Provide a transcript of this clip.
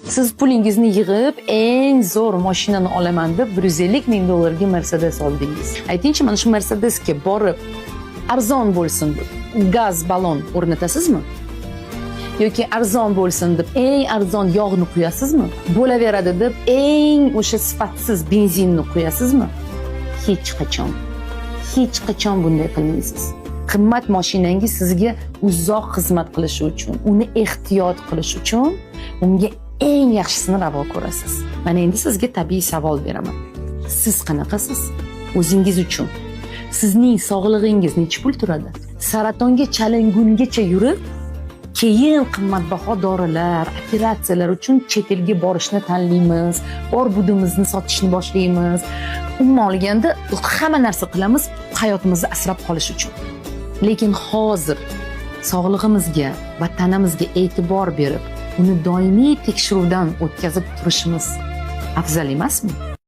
Siz pulingizni yig'ib, eng zo'r mashinani olaman deb 150 ming dollarga Mercedes oldingiz. Aytingchi, mana shu Mercedesga borib arzon bo'lsin deb gaz ballon o'rnatasizmi? Yoki arzon bo'lsin deb eng arzon yog'ni quyasizmi? Bo'laveradi deb eng o'sha sifatsiz benzinni quyasizmi? Hech qachon bunday qilmaysiz. Qimmat mashinangiz sizga uzoq xizmat qilishi uchun, uni ehtiyot qilish uchun unga eng yaxshisini ravo ko'rasiz. Mana endi sizga tabiiy savol beraman. Siz qanaqasiz? O'zingiz uchun sizning sog'lig'ingiz necha pul turadi? Saratonga chalingungacha yurib, keyin qimmatbaho dorilar, operatsiyalar uchun chet elga borishni tanlaymiz, bor-budimizni sotishni boshlaymiz. Umuman olganda hamma narsa qilamiz hayotimizni asrab qolish uchun. Lekin hozir sog'lig'imizga va tanamizga e'tibor berib, uni doimiy tekshiruvdan o'tkazib turishimiz afzal emasmi?